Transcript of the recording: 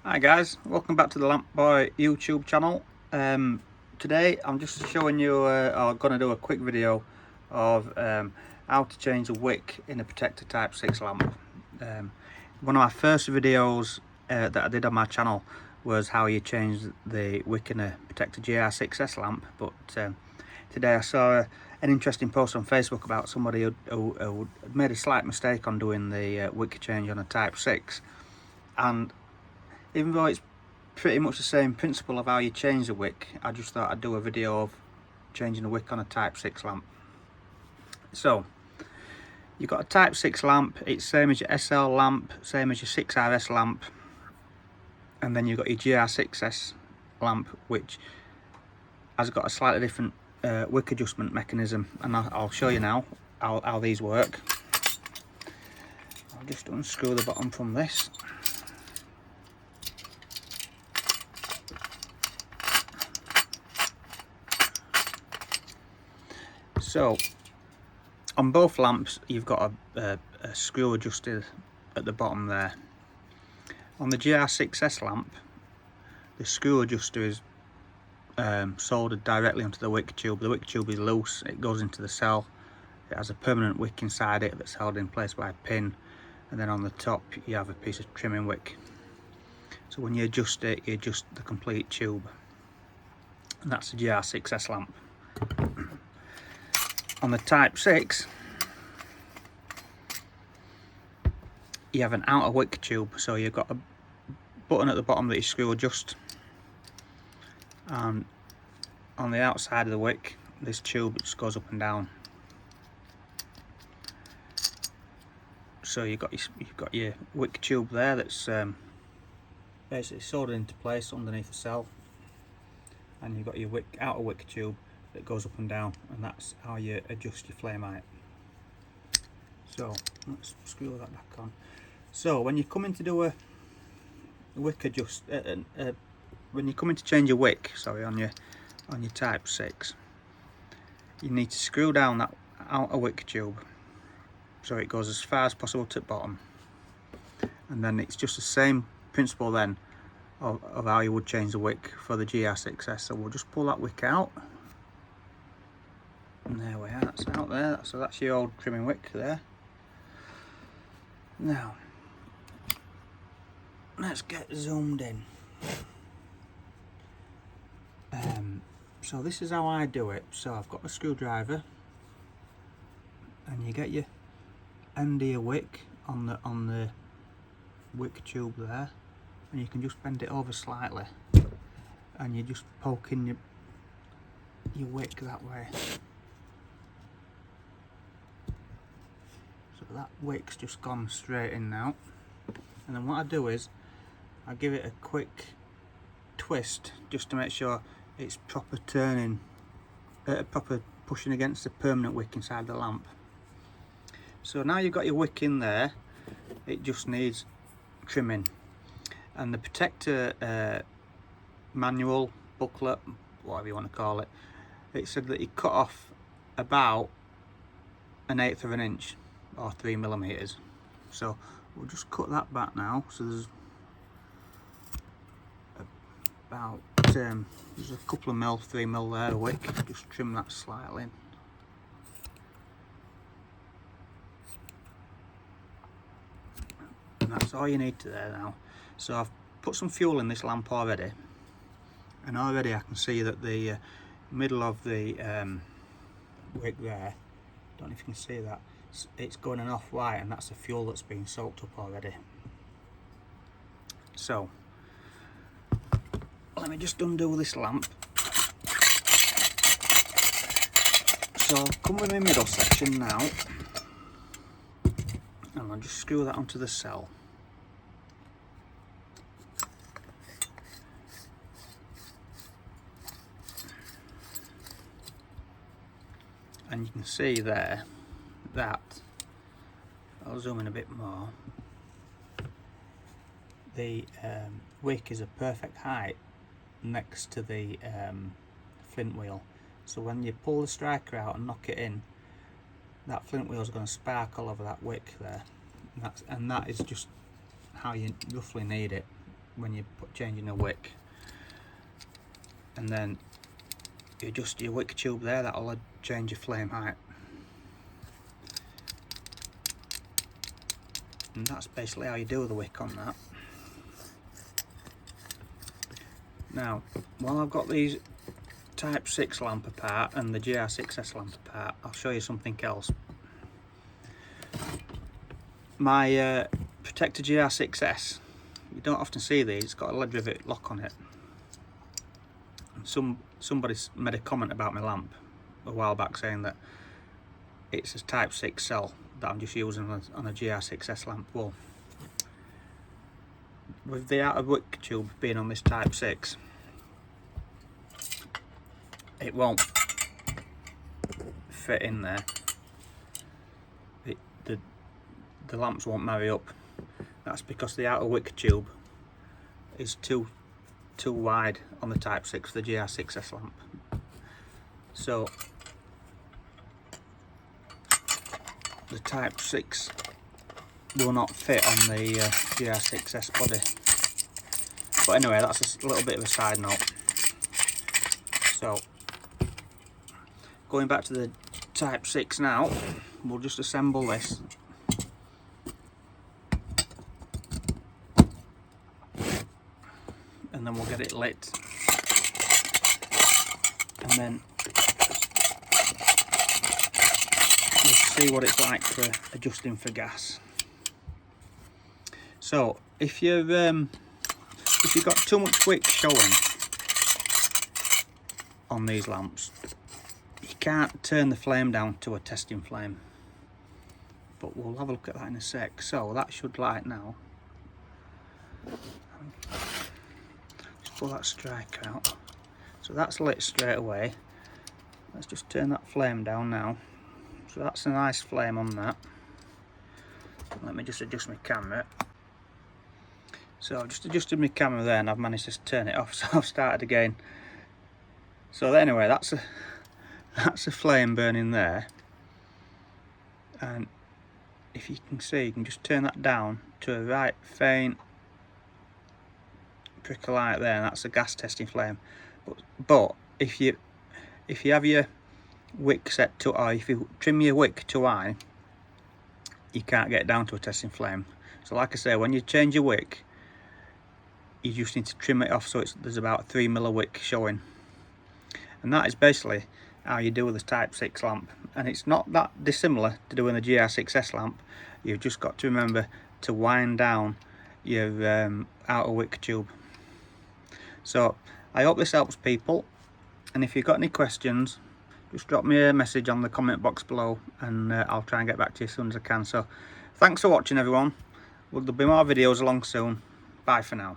Hi guys, welcome back to the Lamp Boy YouTube channel. Today I'm just showing you, I'm going to do a quick video of how to change the wick in a Protector Type 6 lamp. One of my first videos that I did on my channel was how you change the wick in a Protector GR6S lamp, but today I saw an interesting post on Facebook about somebody who made a slight mistake on doing the wick change on a Type 6, and even though it's pretty much the same principle of how you change the wick, I just thought I'd do a video of changing the wick on a Type 6 lamp. So, you've got a Type 6 lamp, it's same as your SL lamp, same as your 6RS lamp, and then you've got your GR6S lamp, which has got a slightly different wick adjustment mechanism, and I'll show you now how these work. I'll just unscrew the bottom from this. So, on both lamps you've got a screw adjuster at the bottom there. On the GR6S lamp, the screw adjuster is soldered directly onto the wick tube. The wick tube is loose, it goes into the cell, it has a permanent wick inside it that's held in place by a pin, and then on the top you have a piece of trimming wick. So when you adjust it, you adjust the complete tube, and that's the GR6S lamp. On the Type 6, you have an outer wick tube, so you've got a button at the bottom that you screw adjust, and on the outside of the wick, this tube just goes up and down. So you've got your wick tube there that's basically soldered into place underneath the cell, and you've got your outer wick tube that goes up and down, and that's how you adjust your flame height. So let's screw that back on. So when you come in to do a wick adjust, when you come in to change your wick, sorry, on your Type 6, you need to screw down that outer wick tube so it goes as far as possible to the bottom, and then it's just the same principle then of how you would change the wick for the GR6S. So we'll just pull that wick out, and there we are, that's out there. So that's your old trimming wick there. Now let's get zoomed in. So this is how I do it. So I've got a screwdriver, and you get your end of your wick on the wick tube there, and you can just bend it over slightly, and you just poke in your wick that way. So that wick's just gone straight in now, and then what I do is I give it a quick twist just to make sure it's proper turning, proper pushing against the permanent wick inside the lamp. So now you've got your wick in there, it just needs trimming, and the Protector manual, booklet, whatever you want to call it, it said that you cut off about 1/8 of an inch or 3mm. So we'll just cut that back now. So there's about there's a couple of mil, 3mm there, a wick. Just trim that slightly. And that's all you need to there now. So I've put some fuel in this lamp already, and already I can see that the middle of the wick there, don't know if you can see that, it's going an off white, and that's the fuel that's been soaked up already. So let me just undo this lamp. So I'll come with my middle section now, and I'll just screw that onto the cell. And you can see there that, I'll zoom in a bit more, the wick is a perfect height next to the flint wheel. So when you pull the striker out and knock it in, that flint wheel is going to sparkle over that wick there, and that is just how you roughly need it. when you're changing a wick. And then you adjust your wick tube there, that'll change your flame height. And that's basically how you do the wick on that. Now, while I've got these Type 6 lamp apart and the GR6S lamp apart, I'll show you something else. My Protector GR6S, you don't often see these, it's got a lead rivet lock on it. Somebody made a comment about my lamp a while back saying that it's a Type 6 cell that I'm just using on a GR6S lamp. Well, with the outer wick tube being on this Type 6, it won't fit in there. The lamps won't marry up. That's because the outer wick tube is too wide on the Type 6 for the GR6S lamp. So the Type 6 will not fit on the GR6S body. But anyway, that's a little bit of a side note. So going back to the Type 6 now, we'll just assemble this. And then we'll get it lit. And then we'll see what it's like for adjusting for gas. So if you've got too much wick showing on these lamps, you can't turn the flame down to a testing flame. But we'll have a look at that in a sec. So that should light now. Just pull that striker out. So that's lit straight away. Let's just turn that flame down now. So that's a nice flame on that. Let me just adjust my camera. So I've just adjusted my camera there and I've managed to turn it off, so I've started again. So anyway, that's a flame burning there. And if you can see, you can just turn that down to a right faint prickle light there, and that's a gas testing flame. But if you have your wick set to, or if you trim your wick to high, you can't get down to a testing flame. So like I say, when you change your wick, you just need to trim it off so there's about 3 mil of wick showing. And that is basically how you do with a Type 6 lamp. And it's not that dissimilar to doing the GR6S lamp. You've just got to remember to wind down your outer wick tube. So I hope this helps people, and if you've got any questions, just drop me a message on the comment box below and I'll try and get back to you as soon as I can. So thanks for watching everyone. There'll be more videos along soon. Bye for now.